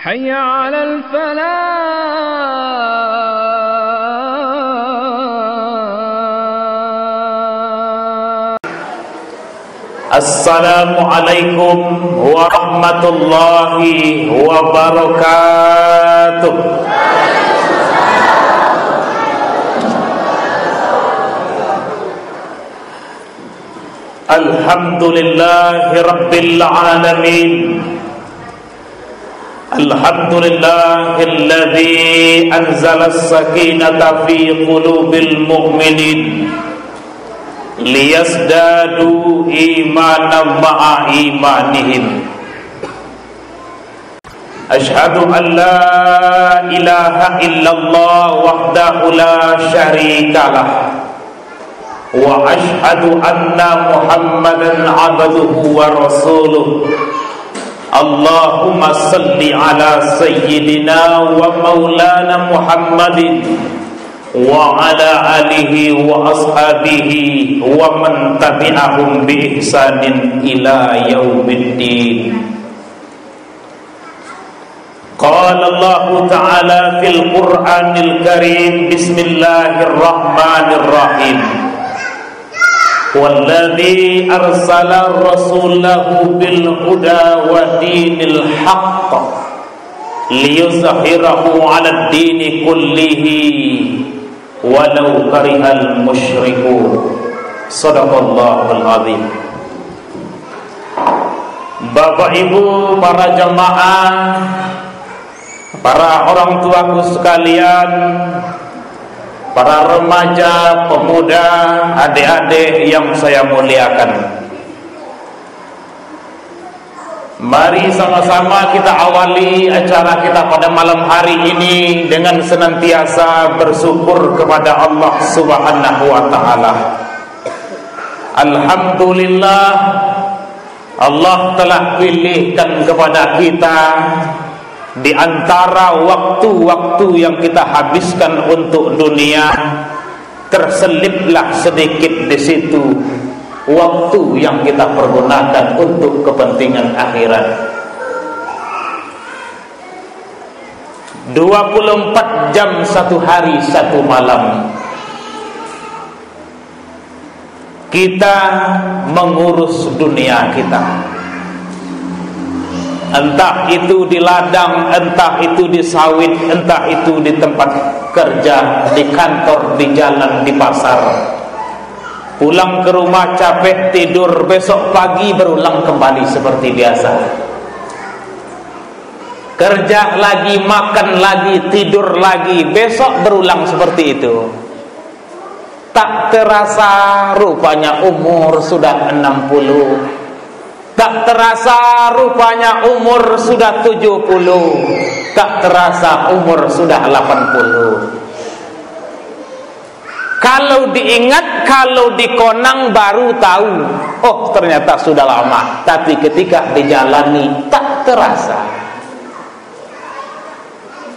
حي على الفلاح. Assalamualaikum warahmatullahi wabarakatuh. Alhamdulillahi rabbil alamin. Alhamdulillahilladzi anzala as-sakinata fi qulubil mu'minin liyazdadu imanan ma'a imanihim. Ashhadu an la ilaha illallah wahdahu la syarikalah wa ashhadu anna Muhammadan abduhu wa rasuluh. Allahumma salli ala sayyidina wa maulana Muhammadin wa ala alihi wa ashabihi wa man tabi'ahum bi ihsanin ila yaumiddin. Qala Allah ta'ala fil Qur'anil Karim, bismillahirrahmanirrahim. Walladzi arsala rasulahu bil huda wa dinil haqq liyuzhirahu 'alad dini kullihi walau karihal musyrikun. Shadaqallahul azim. Bapak Ibu, para jemaah, para orang tuaku sekalian, para remaja, pemuda, adik-adik yang saya muliakan, mari sama-sama kita awali acara kita pada malam hari ini dengan senantiasa bersyukur kepada Allah Subhanahu wa ta'ala. Alhamdulillah, Allah telah pilihkan kepada kita di antara waktu-waktu yang kita habiskan untuk dunia, terseliplah sedikit di situ waktu yang kita pergunakan untuk kepentingan akhirat. 24 jam satu hari satu malam kita mengurus dunia kita. Entah itu di ladang, entah itu di sawit, entah itu di tempat kerja, di kantor, di jalan, di pasar. Pulang ke rumah capek, tidur, besok pagi berulang kembali seperti biasa. Kerja lagi, makan lagi, tidur lagi, besok berulang seperti itu. Tak terasa rupanya umur sudah 60. Tak terasa rupanya umur sudah 70. Tak terasa umur sudah 80. Kalau diingat, kalau dikonang baru tahu, oh ternyata sudah lama. Tapi ketika dijalani tak terasa.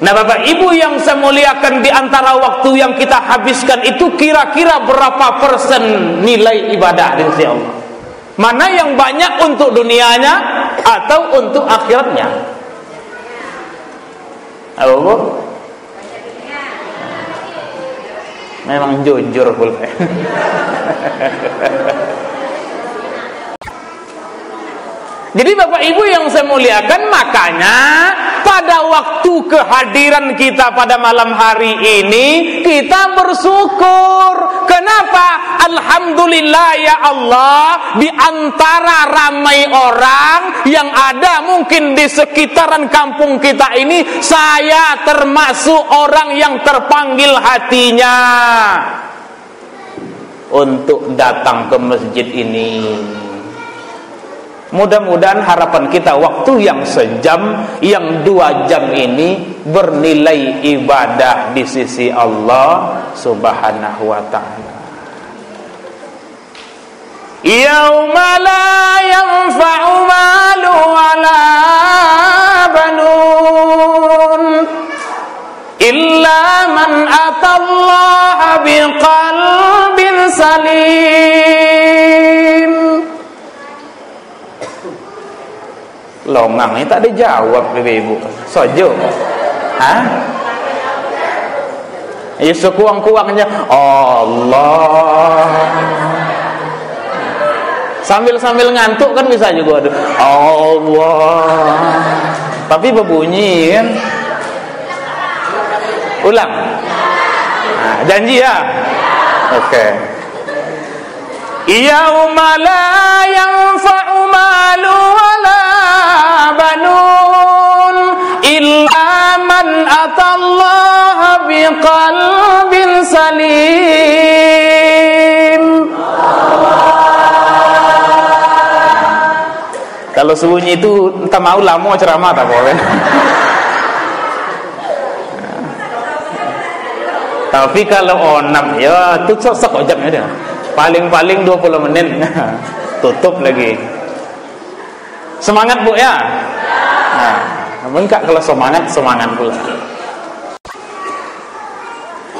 Nah Bapak Ibu yang saya muliakan, di antara waktu yang kita habiskan itu kira-kira berapa persen nilai ibadah di sisi Allah? Mana yang banyak untuk dunianya atau untuk akhiratnya? Apa? Memang jujur pula. Jadi Bapak Ibu yang saya muliakan, makanya pada waktu kehadiran kita pada malam hari ini kita bersyukur. Kenapa? Alhamdulillah ya Allah, di antara ramai orang yang ada mungkin di sekitaran kampung kita ini, saya termasuk orang yang terpanggil hatinya untuk datang ke masjid ini. Mudah-mudahan harapan kita waktu yang sejam, yang 2 jam ini bernilai ibadah di sisi Allah Subhanahu wa ta'ala. Yauma la yanfa'u malu wala banun illa man atallaha biqalbin salim. Longang ini tak dijawab ibu-ibu. Sojo. Hah? Ya sekuang-kuangnya Allah. Sambil ngantuk kan bisa juga ada Allah. Tapi berbunyi kan. Ulang. Nah, janji ya. Oke. Yauma la yanfa'u malu wala banun illa man atallaha biqalbin salim. Kalau sunyi itu entah mau lama ceramah tak boleh. Tapi kalau onam ya tu sok jam aja. Paling 20 menit. Tutup lagi. Semangat Bu ya. Nah, enggak kalau semangat pula.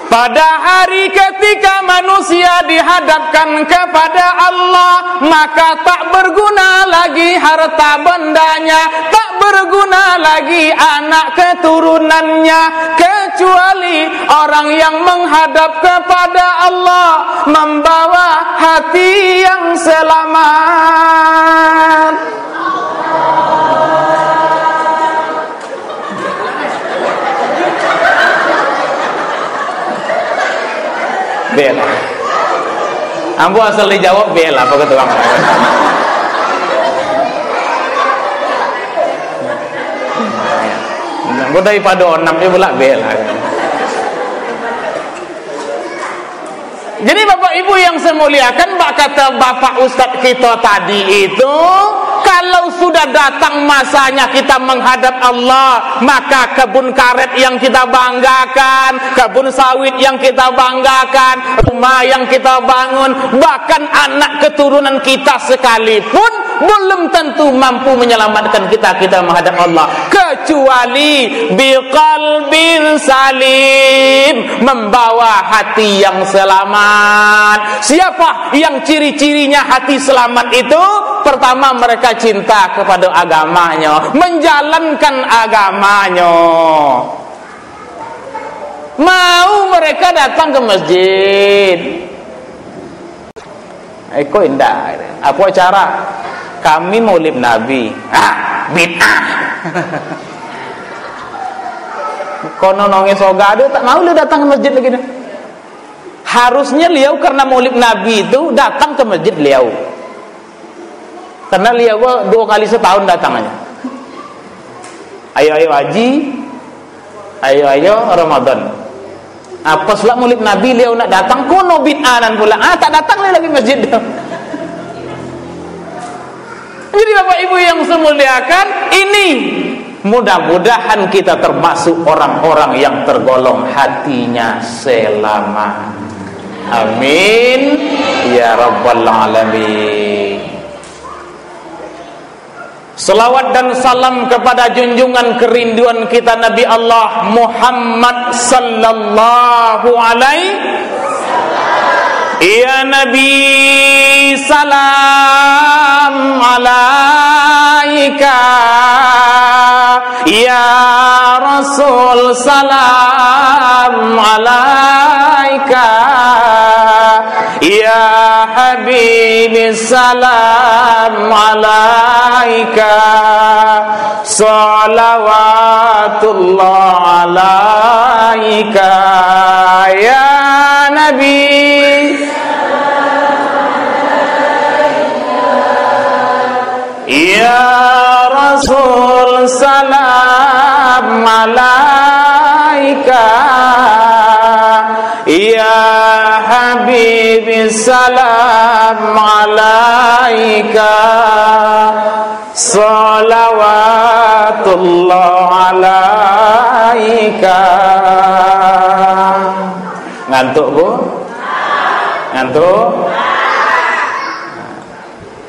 Pada hari ketika manusia dihadapkan kepada Allah, maka tak berguna lagi harta bendanya, tak berguna lagi anak keturunannya, kecuali orang yang menghadap kepada Allah membawa hati yang selamat. Bela. Ambo asal dijawab bela apa ketua. Ambo daripada onam dia pula bela. Jadi Bapak Ibu yang saya muliakan, kata Bapak Ustadz kita tadi itu, kalau sudah datang masanya kita menghadap Allah, maka kebun karet yang kita banggakan, kebun sawit yang kita banggakan, rumah yang kita bangun, bahkan anak keturunan kita sekalipun belum tentu mampu menyelamatkan kita menghadap Allah, kecuali biqalbin salim, membawa hati yang selamat. Siapa yang ciri-cirinya hati selamat itu? Pertama, mereka cinta kepada agamanya, menjalankan agamanya. Mau mereka datang ke masjid. Eko indah. Apa cara? Kami maulid Nabi. Bid'ah. Kono nonge soga ada tak mau lu datang ke masjid lagi dah. Harusnya beliau karena maulid Nabi itu datang ke masjid beliau. Karena beliau 2 kali setahun datang aja. Ayo haji, ayo Ramadan. Apa selak maulid Nabi beliau nak datang kono bid'anan pula. Tak datang lagi masjid dah. Jadi Bapak Ibu yang saya muliakan, ini mudah-mudahan kita termasuk orang-orang yang tergolong hatinya selamat. Amin ya rabbal alamin. Salawat dan salam kepada junjungan kerinduan kita Nabi Allah Muhammad sallallahu alaihi ya Nabi, salam alaika, ya Rasul, salam alaika, ya Habibi, salam alaika, salawatullah alaika, ya Nabi. Ya Rasul, salam alaika, ya Habibi, salam alaika, salawatullah alaika. Ngantuk Bu? Ngantuk?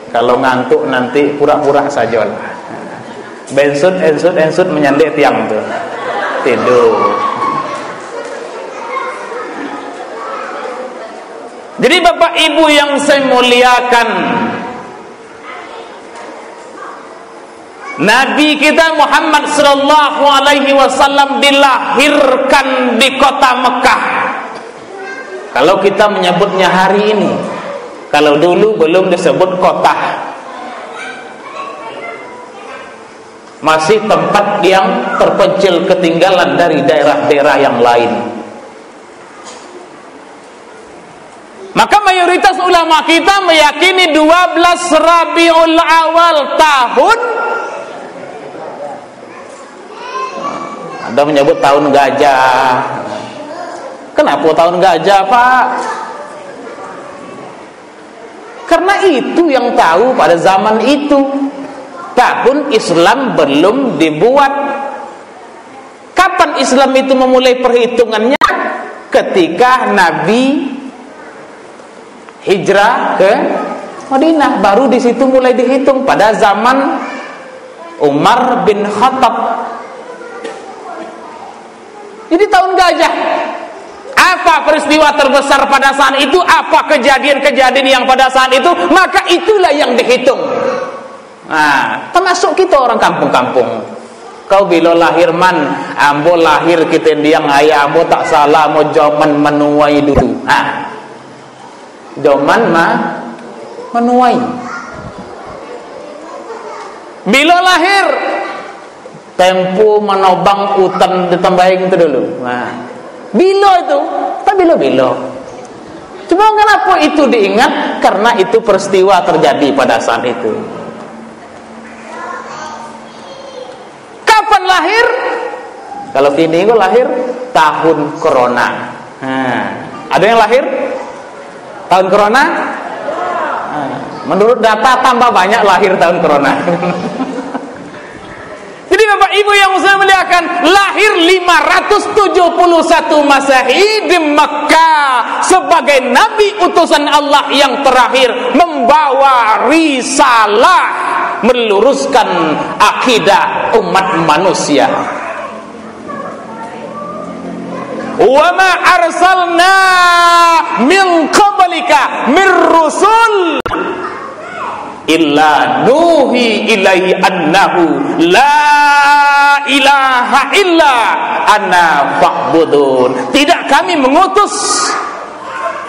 Kalau ngantuk nanti pura-pura saja lah. Ensut menyandek tiang tuh. Tidur. Jadi Bapak Ibu yang saya muliakan, Nabi kita Muhammad sallallahu alaihi wasallam dilahirkan di kota Mekah. Kalau kita menyebutnya hari ini, kalau dulu belum disebut kota, masih tempat yang terpencil ketinggalan dari daerah-daerah yang lain. Maka mayoritas ulama kita meyakini 12 Rabiul Awal tahun, ada menyebut tahun gajah. Kenapa tahun gajah, Pak? Karena itu yang tahu pada zaman itu. Tahun Islam belum dibuat. Kapan Islam itu memulai perhitungannya? Ketika Nabi hijrah ke Madinah, baru di situ mulai dihitung pada zaman Umar bin Khattab. Jadi tahun gajah. Apa peristiwa terbesar pada saat itu? Apa kejadian-kejadian yang pada saat itu? Maka itulah yang dihitung. Nah, termasuk kita orang kampung-kampung. Kau bila lahir man, ambo lahir kita diang ayah ambo tak salah mau joman menuai dulu. Ah, joman menuai. Bila lahir, tempo menobang hutan ditambahin itu dulu. Nah, bilo itu, tak bilo. Cuma kenapa itu diingat? Karena itu peristiwa terjadi pada saat itu. Kapan lahir? Kalau kini gue lahir tahun corona. Nah, ada yang lahir tahun corona? Nah, menurut data tambah banyak lahir tahun corona. Jadi Bapak Ibu yang saya muliakan, lahir 571 Masehi di Mekah sebagai nabi utusan Allah yang terakhir, membawa risalah, meluruskan akidah umat manusia. Wa ma arsalna min qablika mir rusul illa nuhi ilaihi annahu la ilaha illa ana fa'budun. Tidak kami mengutus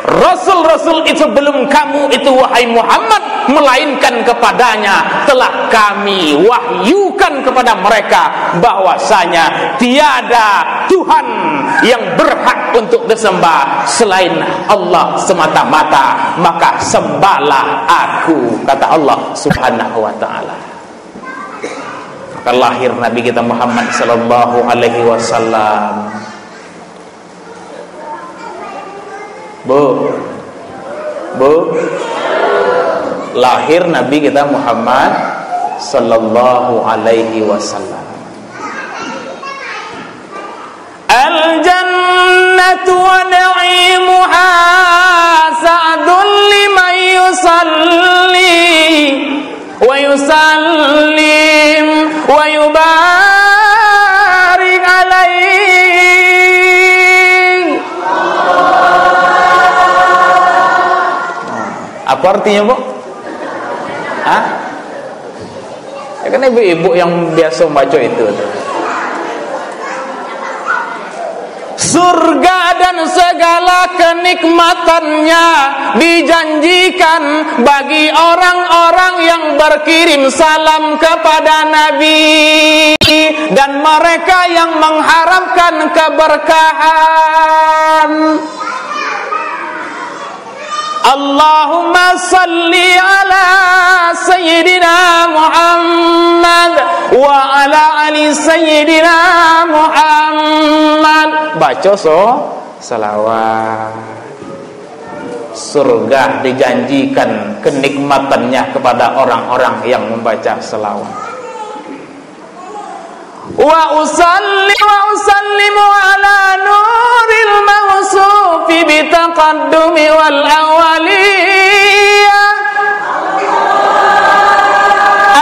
Rasul-Rasul itu sebelum kamu itu wahai Muhammad, melainkan kepadanya telah kami wahyukan kepada mereka bahwasanya tiada Tuhan yang berhak untuk disembah selain Allah semata-mata, maka sembahlah aku, kata Allah Subhanahu wa taala. Maka lahir Nabi kita Muhammad sallallahu alaihi wasallam. Bu, lahir Nabi kita Muhammad sallallahu alaihi wasallam. Al jannatu wa na'imuha sa'dun liman yusalli wa yusallim wa yubarik alaihi. Apa artinya, Bu? Hah? Ya kan ibu-ibu yang biasa baca itu. Surga dan segala kenikmatannya dijanjikan bagi orang-orang yang berkirim salam kepada Nabi dan mereka yang mengharapkan keberkahan. Allahumma salli ala Sayyidina Muhammad wa ala ali Sayyidina Muhammad. Baca salawat. Surga dijanjikan kenikmatannya kepada orang-orang yang membaca salawat. Wa usallimu ala nuril mawsufi bitaqaddumi wal awaliyah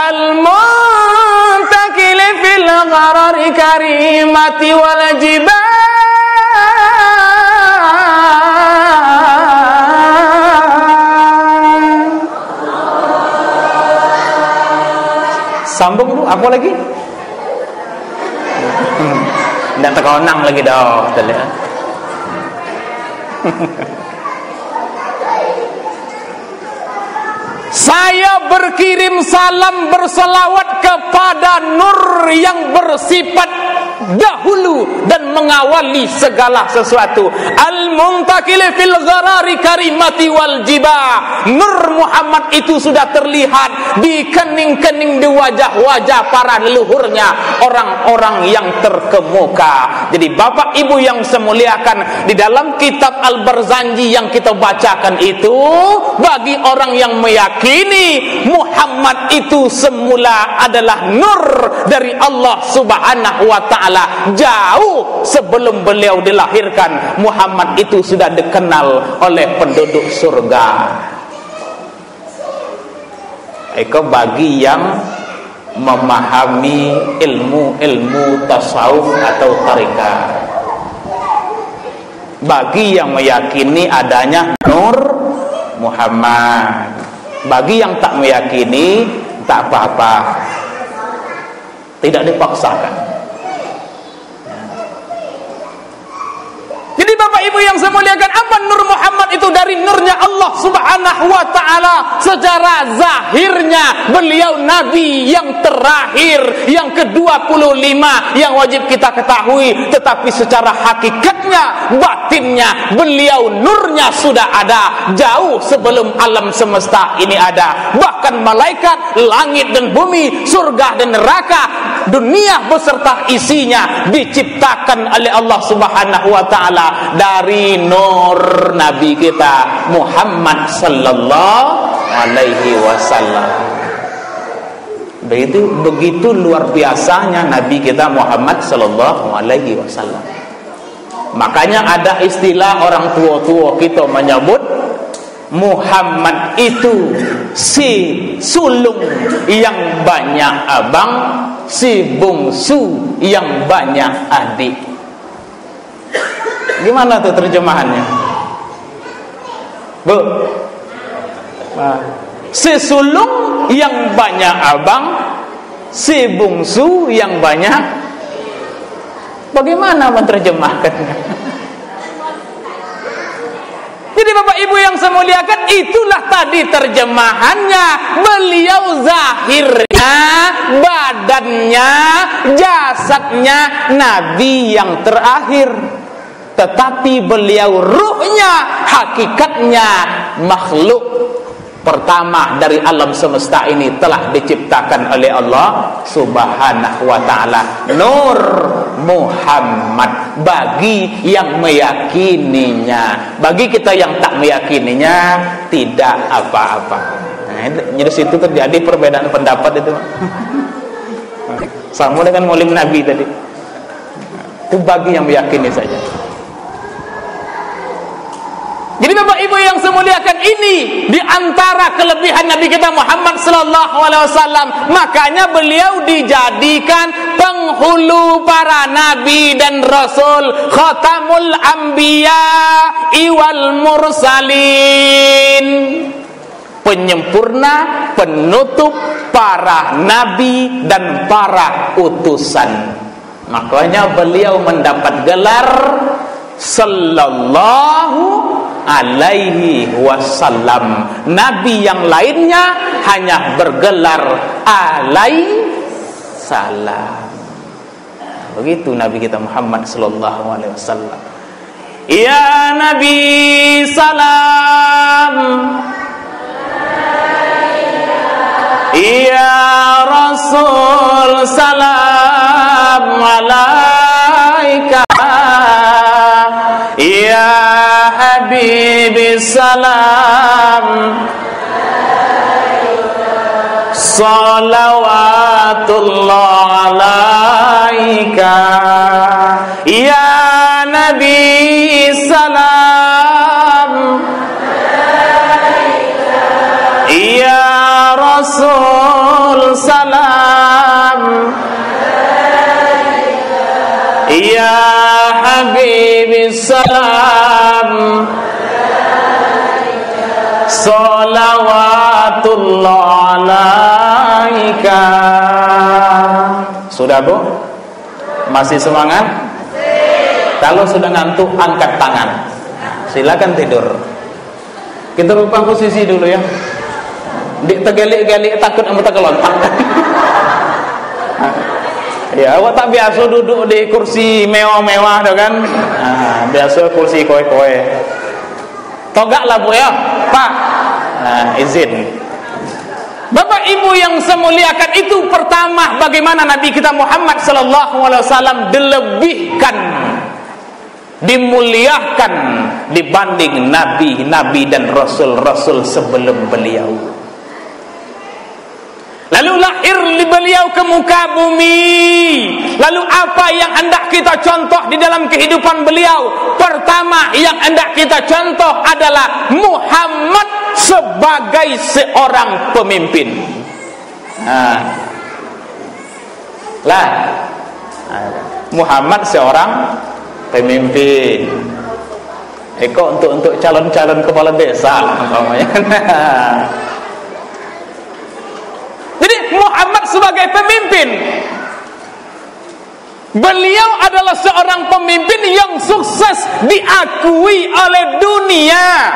al muntakil fil gharari karimati wal jibal Sambung Bu, apa lagi? Nggak terkonang lagi dah. Saya berkirim salam berselawat kepada nur yang bersifat dahulu dan mengawali segala sesuatu. Al-muntakil fil gharari karimati wal jibah. Nur Muhammad itu sudah terlihat di kening-kening di wajah-wajah para leluhurnya, orang-orang yang terkemuka. Jadi Bapak Ibu yang saya muliakan, di dalam kitab Al-Barzanji yang kita bacakan itu, bagi orang yang meyakini Muhammad itu semula adalah nur dari Allah Subhanahu wa ta'ala, jauh sebelum beliau dilahirkan, Muhammad itu sudah dikenal oleh penduduk surga. Itu bagi yang memahami ilmu-ilmu tasawuf atau tarekat. Bagi yang meyakini adanya nur Muhammad. Bagi yang tak meyakini, tak apa-apa, tidak dipaksakan. Jadi Bapak Ibu yang saya muliakan, apa nur Muhammad itu? Dari nurnya Allah Subhanahu wa ta'ala. Secara zahirnya beliau Nabi yang terakhir, yang ke-25 yang wajib kita ketahui. Tetapi secara hakikatnya, batinnya, beliau nurnya sudah ada jauh sebelum alam semesta ini ada. Bahkan malaikat, langit dan bumi, surga dan neraka, dunia beserta isinya diciptakan oleh Allah Subhanahu wa ta'ala dari nur Nabi kita Muhammad sallallahu alaihi wasallam. Begitu luar biasanya Nabi kita Muhammad sallallahu alaihi wasallam. Makanya ada istilah orang tua-tua kita menyebut Muhammad itu si sulung yang banyak abang, si bungsu yang banyak adik. Gimana tuh terjemahannya, Bu? Si sulung yang banyak abang, si bungsu yang banyak. Bagaimana menerjemahkannya? Jadi Bapak Ibu yang saya muliakan, itulah tadi terjemahannya. Beliau zahirnya, badannya, jasadnya Nabi yang terakhir, tetapi beliau ruhnya, hakikatnya makhluk pertama dari alam semesta ini telah diciptakan oleh Allah Subhanahu wa ta'ala. Nur Muhammad bagi yang meyakininya. Bagi kita yang tak meyakininya, tidak apa-apa. Nah, jadi situ terjadi perbedaan pendapat itu. Sama dengan Maulid Nabi tadi. Itu bagi yang meyakini saja. Jadi Bapak Ibu yang saya muliakan, ini di antara kelebihan Nabi kita Muhammad sallallahu alaihi wasallam. Makanya beliau dijadikan penghulu para nabi dan rasul, khatamul anbiya wal mursalin, penyempurna, penutup para nabi dan para utusan. Makanya beliau mendapat gelar sallallahu alaihi wasallam. Nabi yang lainnya hanya bergelar alaihi salam. Begitu Nabi kita Muhammad sallallahu alaihi wasallam. Ya Nabi salam, ya Rasul salam alaika, ya Habibi salam salawatullah alaika, ya Nabi salam, ya Rasul salam, ya Habibi salam salawatullah alaika. Sudah Bu? Masih semangat? Kalau sudah ngantuk angkat tangan. Silakan tidur. Kita rubah posisi dulu ya. Dik tegelik-gelik takut sama terkelontak. Ya, awak tak biasa duduk di kursi mewah-mewah dah kan? Nah, biasa kursi kowe-kowe. Togaklah Bu ya, Pak. Nah, izin. Bapak Ibu yang semuliakan, itu pertama bagaimana Nabi kita Muhammad sallallahu alaihi wasallam dilebihkan, dimuliakan dibanding nabi-nabi dan rasul-rasul sebelum beliau. Lalu lahir beliau ke muka bumi. Lalu apa yang hendak kita contoh di dalam kehidupan beliau? Pertama yang hendak kita contoh adalah Muhammad sebagai seorang pemimpin. Muhammad seorang pemimpin. Eko untuk calon-calon kepala desa umpamanya. Jadi Muhammad sebagai pemimpin, beliau adalah seorang pemimpin yang sukses diakui oleh dunia.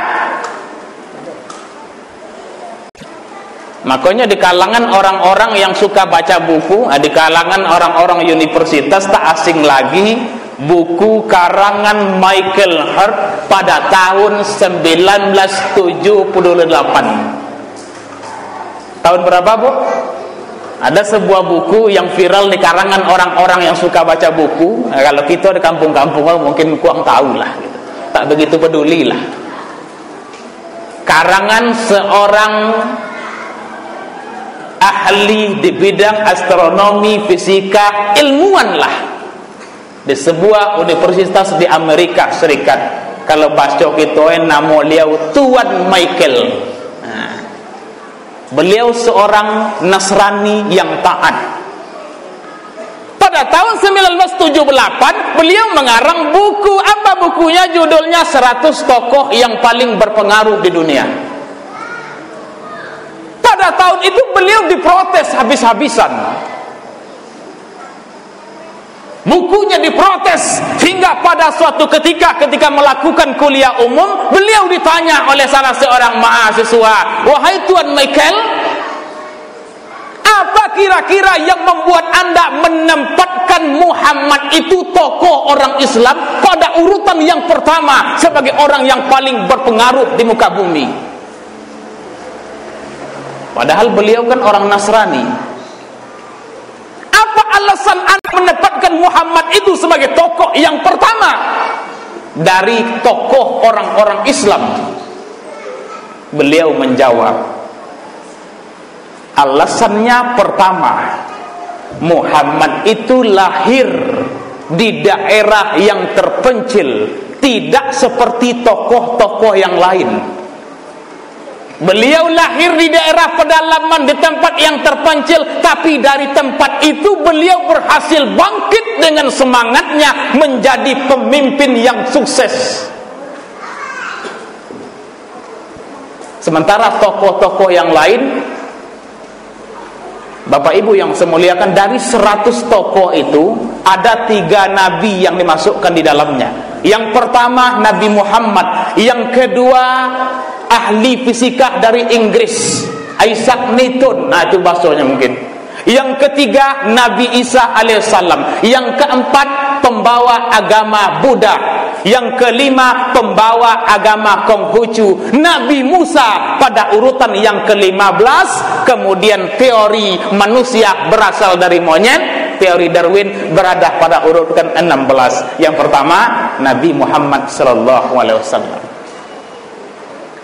Makanya di kalangan orang-orang yang suka baca buku, di kalangan orang-orang universitas, tak asing lagi buku karangan Michael Hart pada tahun 1978. Tahun berapa Bu? Ada sebuah buku yang viral di karangan orang-orang yang suka baca buku. Nah, kalau kita di kampung-kampung mungkin kurang tahu lah gitu. Tak begitu peduli lah. Karangan seorang ahli di bidang astronomi, fisika, ilmuwan lah, di sebuah universitas di Amerika Serikat. Kalau baca kita nama beliau Tuan Michael. Beliau seorang Nasrani yang taat. Pada tahun 1978 beliau mengarang buku. Apa bukunya? Judulnya 100 tokoh yang paling berpengaruh di dunia. Pada tahun itu beliau diprotes habis-habisan. Bukunya diprotes hingga pada suatu ketika melakukan kuliah umum, beliau ditanya oleh salah seorang mahasiswa, "Wahai Tuan Michael, apa kira-kira yang membuat Anda menempatkan Muhammad itu tokoh orang Islam pada urutan yang pertama sebagai orang yang paling berpengaruh di muka bumi?" Padahal beliau kan orang Nasrani. Apa alasan Anda menempatkan Muhammad itu sebagai tokoh yang pertama dari tokoh orang-orang Islam? Beliau menjawab, alasannya pertama, Muhammad itu lahir di daerah yang terpencil, tidak seperti tokoh-tokoh yang lain. Beliau lahir di daerah pedalaman, di tempat yang terpencil, tapi dari tempat itu beliau berhasil bangkit dengan semangatnya menjadi pemimpin yang sukses. Sementara tokoh-tokoh yang lain, Bapak Ibu yang saya muliakan, dari 100 tokoh itu ada 3 nabi yang dimasukkan di dalamnya. Yang pertama Nabi Muhammad, yang kedua ahli fisika dari Inggris, Isaac Newton, nah itu bahasanya mungkin. Yang ketiga Nabi Isa alaihissalam. Yang keempat pembawa agama Buddha. Yang kelima pembawa agama Konghucu, Nabi Musa pada urutan yang ke-15. Kemudian teori manusia berasal dari monyet, teori Darwin berada pada urutan 16. Yang pertama Nabi Muhammad sallallahu alaihi wasallam.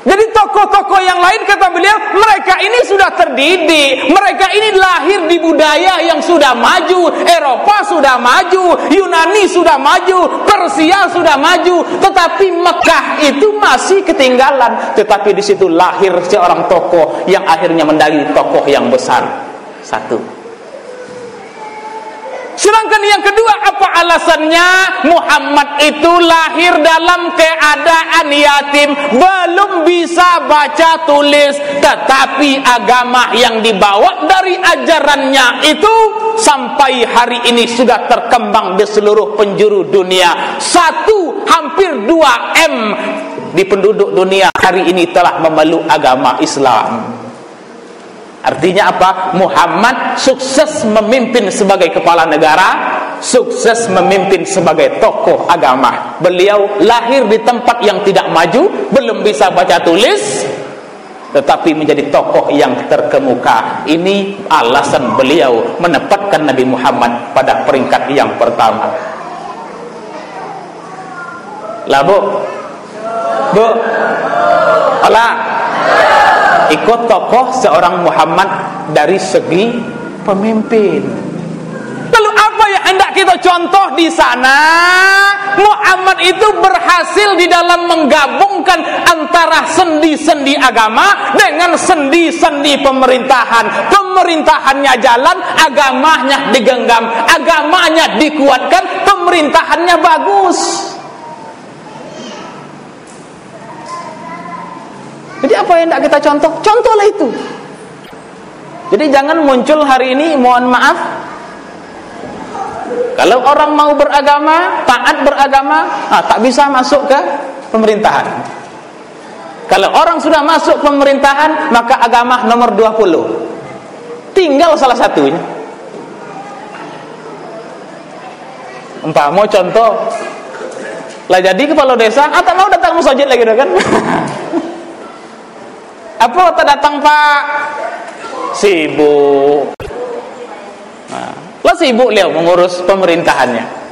Jadi tokoh-tokoh yang lain, kata beliau, mereka ini sudah terdidik, mereka ini lahir di budaya yang sudah maju. Eropa sudah maju, Yunani sudah maju, Persia sudah maju, tetapi Mekah itu masih ketinggalan. Tetapi di situ lahir seorang tokoh yang akhirnya menjadi tokoh yang besar. Satu. Sedangkan yang kedua, apa alasannya? Muhammad itu lahir dalam keadaan yatim, belum bisa baca tulis, tetapi agama yang dibawa dari ajarannya itu sampai hari ini sudah terkembang di seluruh penjuru dunia. Hampir 2 M di penduduk dunia hari ini telah memeluk agama Islam. Artinya apa? Muhammad sukses memimpin sebagai kepala negara, sukses memimpin sebagai tokoh agama. Beliau lahir di tempat yang tidak maju, belum bisa baca tulis, tetapi menjadi tokoh yang terkemuka. Ini alasan beliau menempatkan Nabi Muhammad pada peringkat yang pertama. Lah Bu, alah, ikut tokoh seorang Muhammad dari segi pemimpin. Lalu apa yang hendak kita contoh di sana? Muhammad itu berhasil di dalam menggabungkan antara sendi-sendi agama dengan sendi-sendi pemerintahan. Pemerintahannya jalan, agamanya digenggam, agamanya dikuatkan, pemerintahannya bagus. Jadi apa yang tidak kita contoh? Contohlah itu. Jadi jangan muncul hari ini, mohon maaf, kalau orang mau beragama, taat beragama, tak bisa masuk ke pemerintahan. Kalau orang sudah masuk pemerintahan, maka agama nomor 20. Tinggal salah satunya. Mau contoh, lah jadi kepala desa, tak mau datang musajid lagi kan? Apa tak datang Pak? Sibuk. Lo sibuk Leo mengurus pemerintahannya.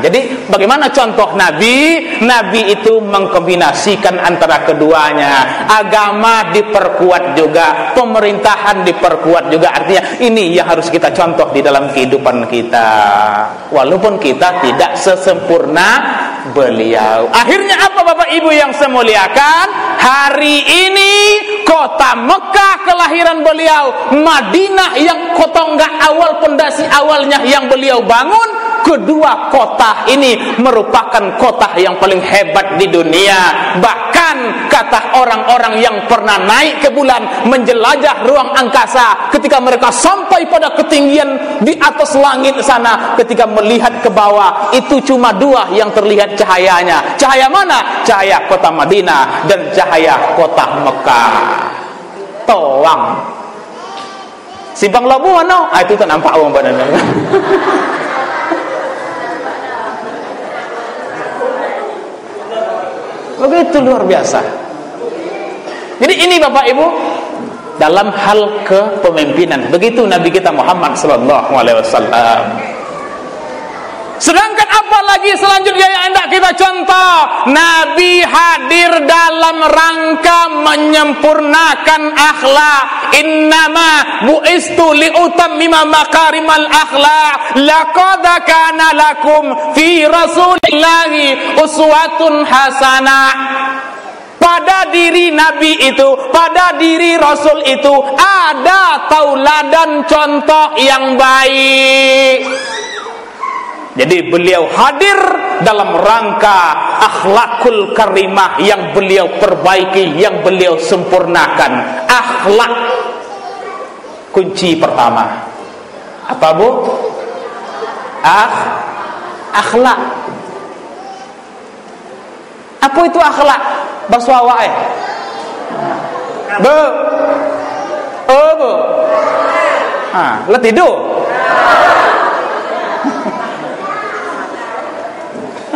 Jadi bagaimana contoh Nabi? Nabi itu mengkombinasikan antara keduanya. Agama diperkuat juga, pemerintahan diperkuat juga. Artinya ini yang harus kita contoh di dalam kehidupan kita. Walaupun kita tidak sesempurna beliau. Akhirnya apa Bapak Ibu yang saya muliakan? Hari ini kota Mekah kelahiran beliau, Madinah yang kotonggak awal pondasi awalnya yang beliau bangun. Kedua kota ini merupakan kota yang paling hebat di dunia. Bahkan kata orang-orang yang pernah naik ke bulan, menjelajah ruang angkasa, ketika mereka sampai pada ketinggian di atas langit sana, ketika melihat ke bawah, itu cuma 2 yang terlihat cahayanya. Cahaya mana? Cahaya kota Madinah dan cahaya kota Mekah. Toang. Simpang Labu mana? Itu tak nampak orang badan. Begitu luar biasa. Jadi ini Bapak Ibu dalam hal kepemimpinan. Begitu Nabi kita Muhammad sallallahu alaihi wasallam. Sedangkan apa lagi selanjutnya yang hendak kita contoh? Nabi hadir dalam rangka menyempurnakan akhlak. Innama bu'istu liutammima makarimal akhlak. Laqad kana lakum fi Rasulillahi uswatun hasanah. Pada diri Nabi itu, pada diri Rasul itu ada tauladan contoh yang baik. Jadi beliau hadir dalam rangka akhlakul karimah yang beliau perbaiki, yang beliau sempurnakan. Akhlak kunci pertama. Apa Bu? Akhlak. Apa itu akhlak? Bahasa awak Bu. Bu. Lah tidur.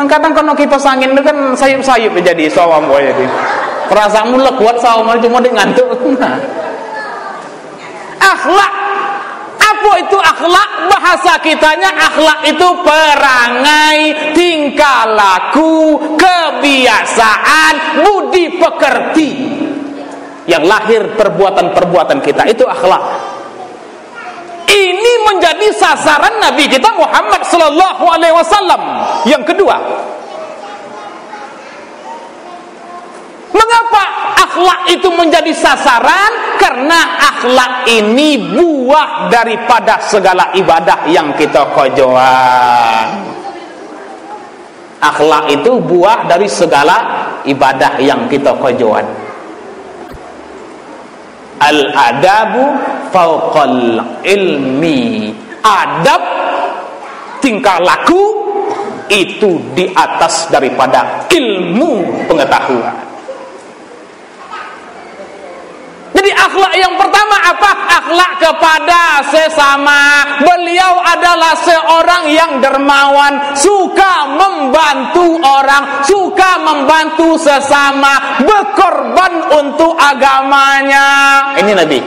Kadang kalau kipas angin itu kan sayup-sayup jadi sawam boy jadi. Perasaanmu kuat sawam cuma dia ngantuk. Akhlak. Apa itu akhlak? Bahasa kitanya akhlak itu perangai, tingkah laku, kebiasaan, budi pekerti yang lahir perbuatan-perbuatan kita. Itu akhlak. Ini menjadi sasaran Nabi kita Muhammad sallallahu alaihi wasallam. Yang kedua, mengapa akhlak itu menjadi sasaran? Karena akhlak ini buah daripada segala ibadah yang kita kojoan. Akhlak itu buah dari segala ibadah yang kita kojoan. Al-adabu fauqal ilmi. Adab, tingkah laku itu di atas daripada ilmu pengetahuan. Jadi akhlak yang pertama apa? Akhlak kepada sesama. Beliau adalah seorang yang dermawan, suka membantu orang, suka membantu sesama, berkorban untuk agamanya. Ini Nabi.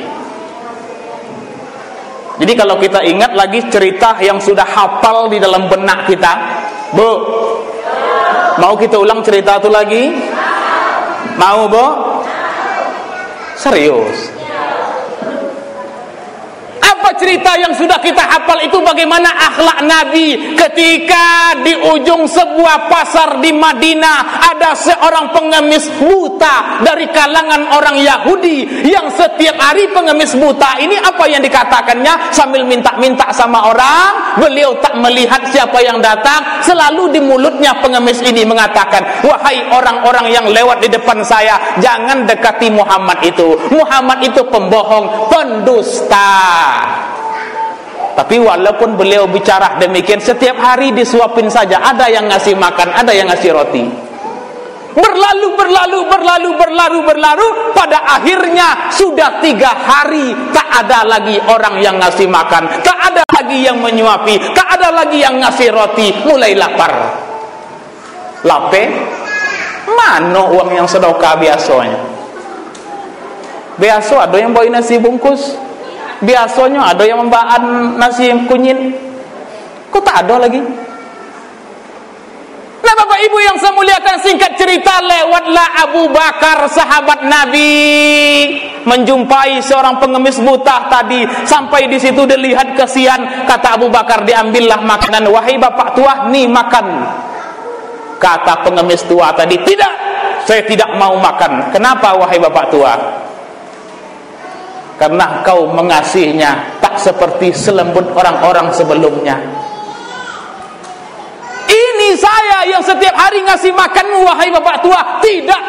Jadi kalau kita ingat lagi cerita yang sudah hafal di dalam benak kita, Bu, mau kita ulang cerita itu lagi? Mau, Bu? Serius? Apa cerita yang sudah kita hafal itu? Bagaimana akhlak Nabi ketika di ujung sebuah pasar di Madinah ada seorang pengemis buta dari kalangan orang Yahudi, yang setiap hari pengemis buta ini apa yang dikatakannya sambil minta-minta sama orang. Beliau tak melihat siapa yang datang, selalu di mulutnya pengemis ini mengatakan, wahai orang-orang yang lewat di depan saya, jangan dekati Muhammad itu. Muhammad itu pembohong, pendusta. Tapi walaupun beliau bicara demikian, setiap hari disuapin saja. Ada yang ngasih makan, ada yang ngasih roti. Berlalu, pada akhirnya sudah 3 hari tak ada lagi orang yang ngasih makan, tak ada lagi yang menyuapi, tak ada lagi yang ngasih roti. Mulai lapar. Lape, mana uang yang sedekah biasanya? Biasa ada yang bawa nasi bungkus, biasanya ada yang membaan nasi kunyit. Kok tak ada lagi? Nah Bapak Ibu yang saya muliakan, singkat cerita, lewatlah Abu Bakar sahabat Nabi menjumpai seorang pengemis buta tadi. Sampai di situ dilihat kesian, kata Abu Bakar, diambillah makanan. Wahai bapak tua, nih makan. Kata pengemis tua tadi, tidak, saya tidak mau makan. Kenapa wahai bapak tua? Karena kau mengasihinya tak seperti selembut orang-orang sebelumnya. Ini saya yang setiap hari ngasih makanmu wahai bapak tua. Tidak.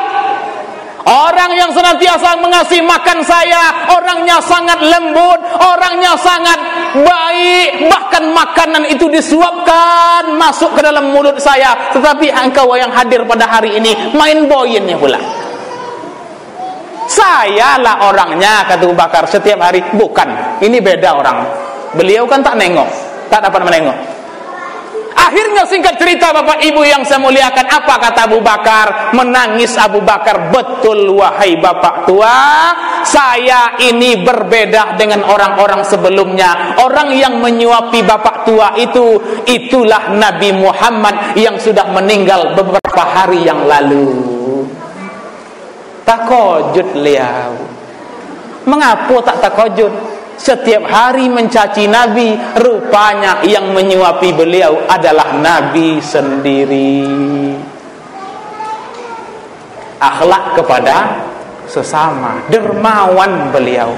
Orang yang senantiasa mengasihi makan saya, orangnya sangat lembut, orangnya sangat baik. Bahkan makanan itu disuapkan masuk ke dalam mulut saya. Tetapi engkau yang hadir pada hari ini main boyinnya pula. Sayalah orangnya, kata Abu Bakar, setiap hari. Bukan, ini beda orang. Beliau kan tak nengok, tak dapat menengok. Akhirnya singkat cerita Bapak Ibu yang saya muliakan, apa kata Abu Bakar? Menangis Abu Bakar, betul wahai bapak tua, saya ini berbeda dengan orang-orang sebelumnya. Orang yang menyuapi bapak tua itu, itulah Nabi Muhammad yang sudah meninggal beberapa hari yang lalu. Takojud beliau. Mengapa tak takojud? Setiap hari mencaci Nabi, rupanya yang menyuapi beliau adalah Nabi sendiri. Akhlak kepada sesama, dermawan beliau.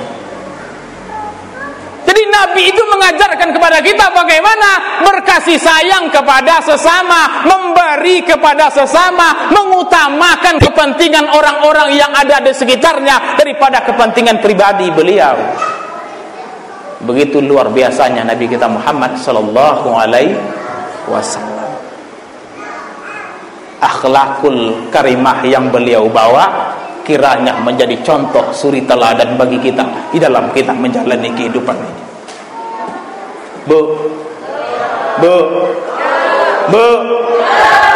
Jadi Nabi itu mengajarkan kepada kita bagaimana berkasih sayang kepada sesama, memberi kepada sesama, mengutamakan kepentingan orang-orang yang ada di sekitarnya daripada kepentingan pribadi beliau. Begitu luar biasanya Nabi kita Muhammad sallallahu alaihi wasallam. Akhlakul karimah yang beliau bawa kiranya menjadi contoh suri teladan bagi kita di dalam kita menjalani kehidupan ini. Bu,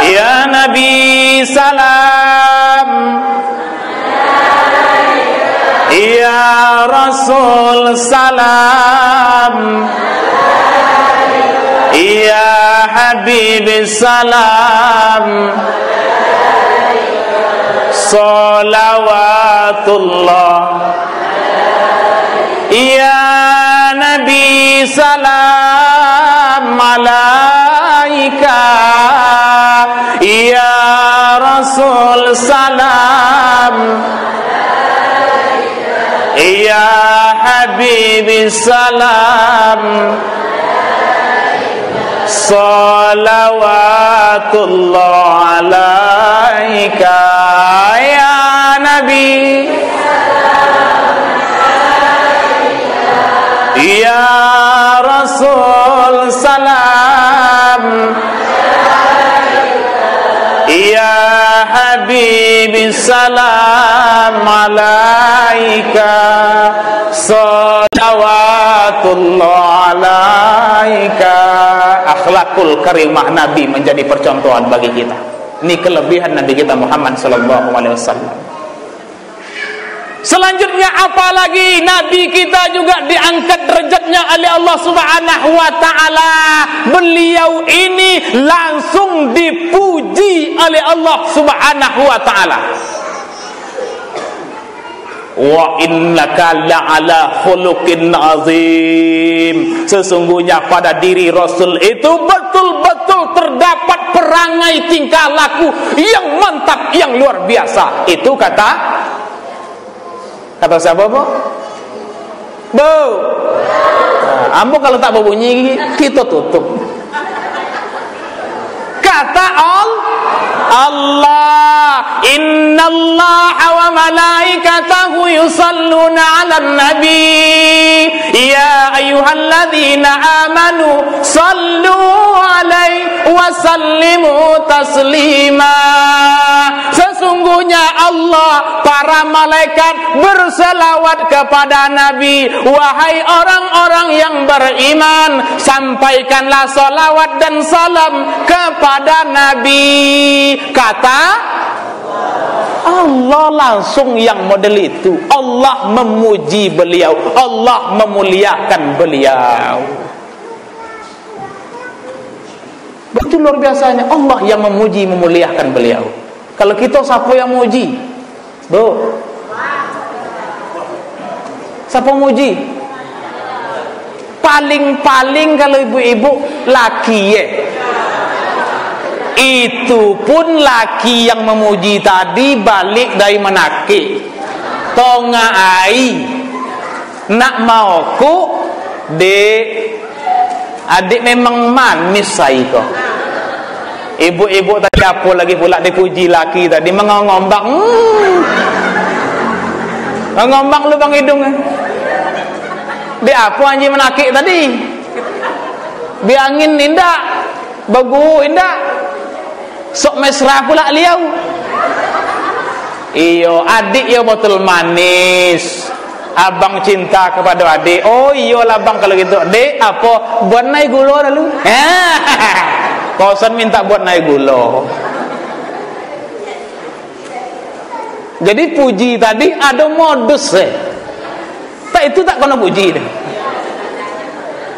ya Nabi salam, ya Rasul salam, ya Habib salam, salawatullah, ya Nabi salam alaika, ya Rasul salam, ya Habib salam, Ya Habibi salam salawatullah alaika ya Nabi ya Rasul salam ya Habibi salam alaika salawatullah alaika. Akhlakul karimah Nabi menjadi percontohan bagi kita. Ini kelebihan Nabi kita Muhammad sallallahu alaihi wasallam. Selanjutnya apalagi Nabi kita juga diangkat derajatnya oleh Allah Subhanahu wa taala. Beliau ini langsung dipuji oleh Allah Subhanahu wa taala. Wa innaka la'ala khuluqin azim. Sesungguhnya pada diri Rasul itu betul-betul terdapat perangai tingkah laku yang mantap, yang luar biasa. Itu kata siapa, Bu? Bu. Nah, ambo kalau tak berbunyi kita tutup. Kata Allah, innallaha wa malaikatahu yusalluna 'alan nabi ya ayyuhalladzina amanu sallu 'alaihi wa sallimu taslima. Sesungguhnya Allah, para malaikat berselawat kepada Nabi. Wahai orang-orang yang beriman, sampaikanlah salawat dan salam kepada Nabi. Kata Allah langsung yang model itu. Allah memuji beliau, Allah memuliakan beliau. Betul luar biasanya Allah yang memuji, memuliakan beliau. Kalau kita siapa yang muji? Bu, siapa muji? Paling-paling kalau ibu-ibu laki ya. Itu pun laki yang memuji tadi balik dari menaki. Tonga ai nak mauku adik memang manis saya kok. Ibu-ibu tadi apa lagi pula dipuji laki tadi mengombak. Mengombak lubang hidung. Dia apa anjing menakik tadi? Biangin indah, bagu indah. Sok mesra pula liau. Iyo adik yo betul manis. Abang cinta kepada adik. Oh iyo lah bang kalau gitu. Dek apa buat naik gula dulu? Kosan minta buat naik gula. Jadi puji tadi ada modus tak itu tak kena puji deh.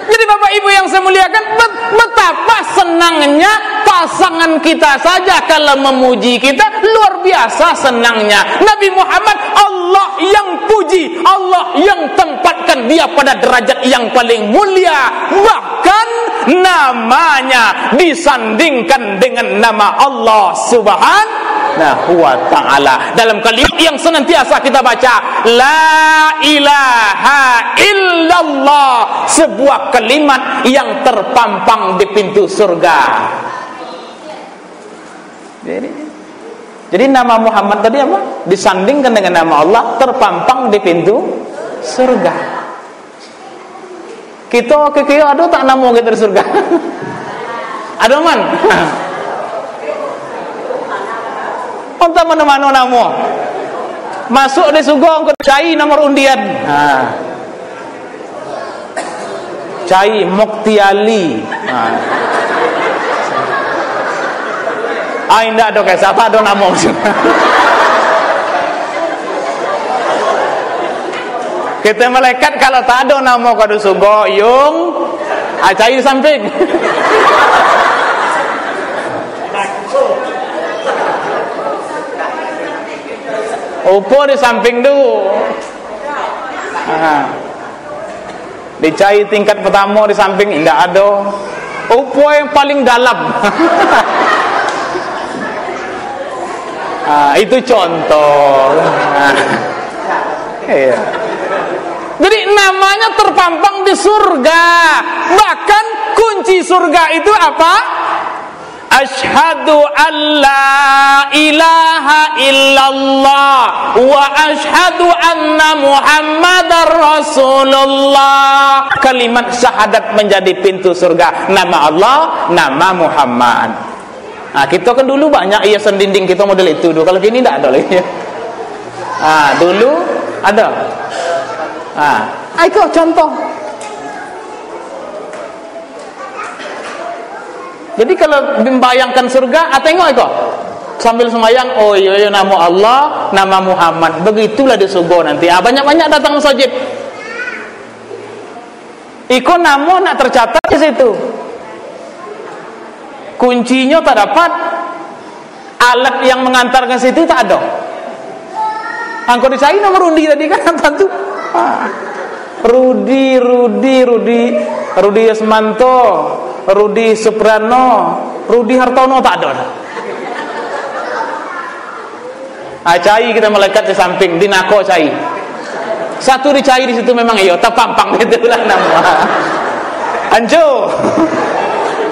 Jadi Bapak Ibu yang saya muliakan, betapa senangnya pasangan kita saja kalau memuji kita, luar biasa senangnya. Nabi Muhammad Allah yang puji, Allah yang tempatkan dia pada derajat yang paling mulia. Bahkan namanya disandingkan dengan nama Allah Subhanahu wa ta'ala. Dalam kalimat yang senantiasa kita baca, La ilaha illallah, sebuah kalimat yang terpampang di pintu surga. Jadi nama Muhammad tadi apa? Disandingkan dengan nama Allah, terpampang di pintu surga. Kita ada tak nama kita di surga? Ada man? Entah mana-mana nama. Masuk di surga engkau cai nomor undian. Cai Muktiali. Indah ada kayak siapa ada nama. Kita malaikat kalau tak ada nama kado surga yung cai di samping. Upo di samping dulu. Dicai tingkat pertama di samping tidak ada. Upo yang paling dalam. Itu contoh. Iya. Jadi namanya terpampang di surga. Bahkan kunci surga itu apa? Asyhadu an la ilaha illallah wa asyhadu anna Muhammadar Rasulullah. Kalimat syahadat menjadi pintu surga. Nama Allah, nama Muhammad. Nah, kita kan dulu banyak hiasan dinding kita model itu. Kalau kini tidak ada lagi. Dulu ada. Itu contoh. Jadi kalau membayangkan surga, tengok itu sambil sembahyang, oh iya nama Allah, nama Muhammad. Begitulah di surga nanti. Banyak-banyak datang masjid. Iko nama nak tercatat di situ. Kuncinya tak dapat. Alat yang mengantar ke situ tak ada. Angkot dicari nomor Rudi tadi kan tentu. Rudi Yasmanto, Rudi Suprano, Rudi Hartono tak ada. Cai kita melekat di samping, di nako cai. Satu dicai di situ memang terpampang itulah nama. Anjo.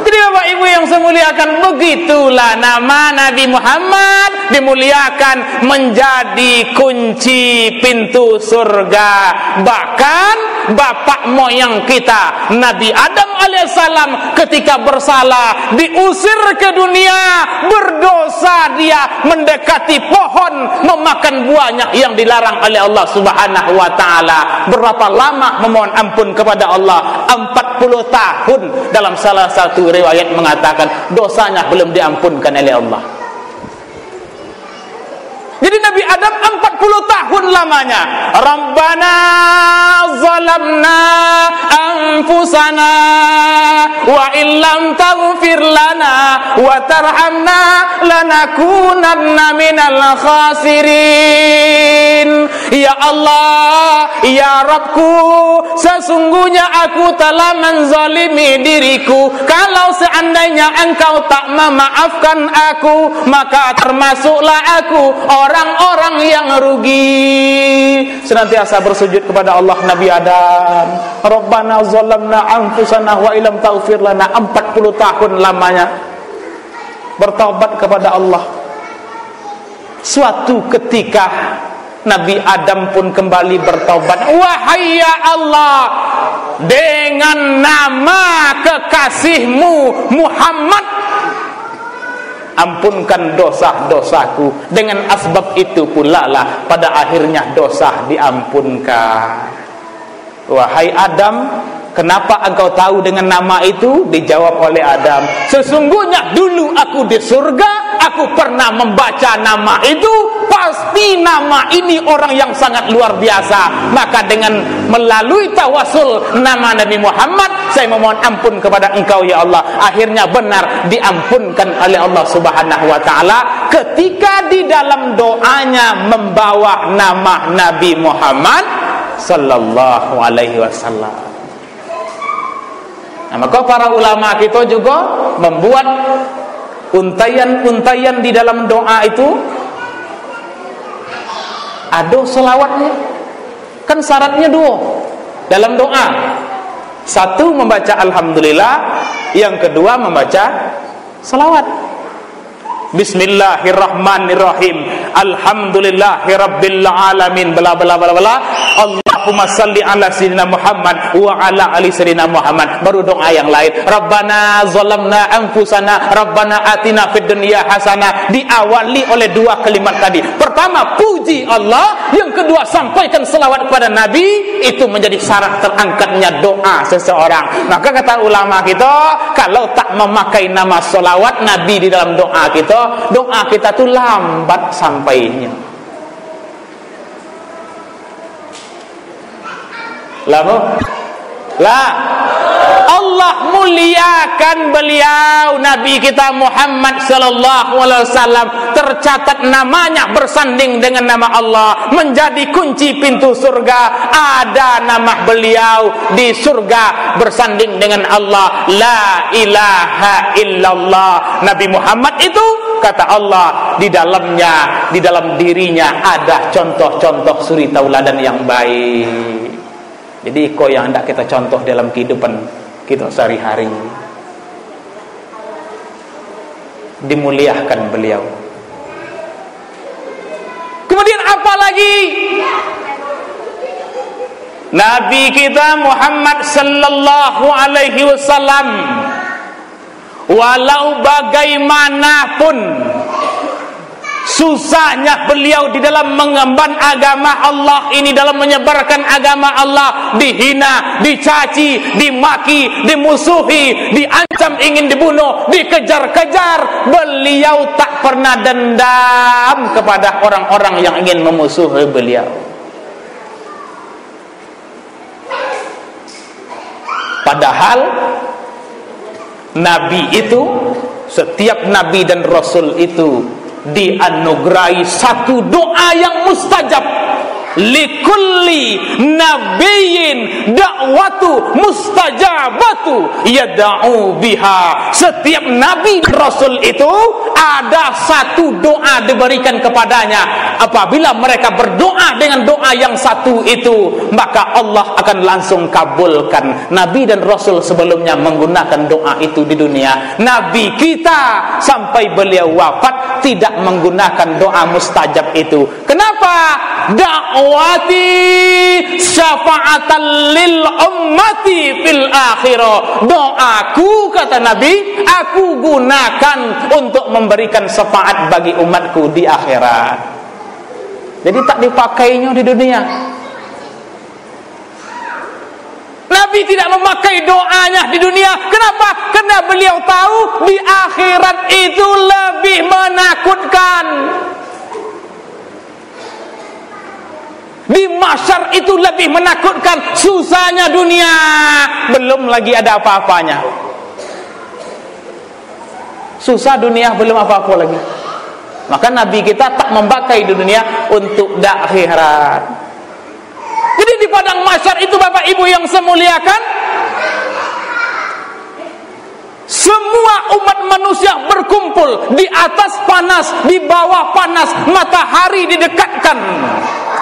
Jadi Bapak Ibu yang saya muliakan, begitulah nama Nabi Muhammad dimuliakan menjadi kunci pintu surga. Bahkan bapak moyang kita Nabi Adam alaihissalam ketika bersalah diusir ke dunia, berdosa dia mendekati pohon memakan buahnya yang dilarang oleh Allah Subhanahu wa taala. Berapa lama memohon ampun kepada Allah? 40 tahun. Dalam salah satu riwayat mengatakan dosanya belum diampunkan oleh Allah. Jadi Nabi Adam 40 tahun lamanya. Rabbana zalamna anfusana wa illam taghfir lana wa tarhamna lanakunanna minal khasirin. Ya Allah, ya Rabbku, sesungguhnya aku telah menzalimi diriku. Kalau seandainya engkau tak memaafkan aku, maka termasuklah aku orang-orang yang rugi. Senantiasa bersujud kepada Allah Nabi Adam. Rabbana zalamna anfusana wa illam taghfir lana. 40 tahun lamanya bertaubat kepada Allah. Suatu ketika Nabi Adam pun kembali bertaubat. Wahai ya Allah, dengan nama kekasihmu Muhammad, ampunkan dosa-dosaku. Dengan asbab itu pula lah pada akhirnya dosa diampunkan. Wahai Adam, kenapa engkau tahu dengan nama itu? Dijawab oleh Adam, sesungguhnya dulu aku di surga, aku pernah membaca nama itu. Pasti nama ini orang yang sangat luar biasa. Maka dengan melalui tawasul nama Nabi Muhammad, saya memohon ampun kepada engkau ya Allah. Akhirnya benar diampunkan oleh Allah Subhanahu wa taala ketika di dalam doanya membawa nama Nabi Muhammad sallallahu alaihi wasallam. Nah, maka para ulama kita juga membuat untayan-untayan di dalam doa itu. Ada selawatnya. Kan syaratnya 2 dalam doa. 1 membaca alhamdulillah, yang kedua membaca selawat. Bismillahirrahmanirrahim. Alhamdulillahirabbil alamin. Bla bla bla bla. Allahumma salli ala sayyidina Muhammad wa ala ali sayyidina Muhammad. Baru doa yang lain. Rabbana zalamna anfusana, Rabbana atina fid dunya hasanah. Diawali oleh 2 kalimat tadi. Pertama, puji Allah. Yang kedua, sampaikan selawat kepada Nabi. Itu menjadi syarat terangkatnya doa seseorang. Maka kata ulama kita, kalau tak memakai nama selawat Nabi di dalam doa kita tuh lambat sampainya. Lama? Lah, Allah muliakan beliau Nabi kita Muhammad sallallahu alaihi wasallam, tercatat namanya bersanding dengan nama Allah menjadi kunci pintu surga. Ada nama beliau di surga bersanding dengan Allah, la ilaha illallah. Nabi Muhammad itu kata Allah di dalamnya, di dalam dirinya ada contoh-contoh suri tauladan yang baik. Jadi iko yang hendak kita contoh dalam kehidupan kita sehari-hari. Dimuliakan beliau. Kemudian apa lagi? Nabi kita Muhammad sallallahu alaihi wasallam, walau bagaimanapun susahnya beliau di dalam mengemban agama Allah ini, dalam menyebarkan agama Allah, dihina, dicaci, dimaki, dimusuhi, diancam ingin dibunuh, dikejar-kejar, beliau tak pernah dendam kepada orang-orang yang ingin memusuhi beliau. Padahal Nabi itu, setiap Nabi dan Rasul itu dianugerahi satu doa yang mustajab. Likulli nabiyyin da'watu mustajabatu yad'u biha. Setiap nabi dan rasul itu ada satu doa diberikan kepadanya. Apabila mereka berdoa dengan doa yang satu itu, maka Allah akan langsung kabulkan. Nabi dan rasul sebelumnya menggunakan doa itu di dunia. Nabi kita sampai beliau wafat tidak menggunakan doa mustajab itu. Kenapa? Da'wati syafa'atan lil ummati fil akhirah. Doaku, kata Nabi, aku gunakan untuk memberikan syafaat bagi umatku di akhirat. Jadi tak dipakainya di dunia. Nabi tidak memakai doanya di dunia. Kenapa? Karena beliau tahu di akhirat itu lebih menakutkan. Di mahsyar itu lebih menakutkan. Susahnya dunia, belum lagi ada apa-apanya. Susah dunia, belum apa-apa lagi. Maka Nabi kita tak memakai di dunia untuk akhirat. Jadi di padang mahsyar itu, Bapak Ibu yang saya muliakan, semua umat manusia berkumpul. Di atas panas, di bawah panas, matahari didekatkan.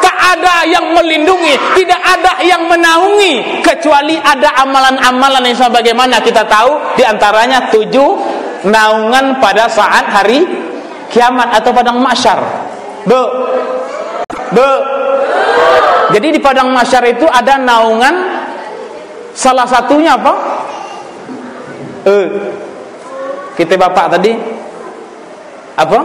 Tak ada yang melindungi, tidak ada yang menaungi, kecuali ada amalan-amalan yang sebagaimana kita tahu, di antaranya 7 naungan pada saat hari kiamat atau padang mahsyar. Jadi di padang mahsyar itu ada naungan, salah satunya apa? Kita bapak tadi apa?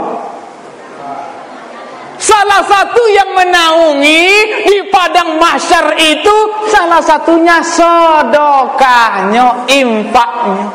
Salah satu yang menaungi di padang mahsyar itu, salah satunya sedekahnya, infaknya.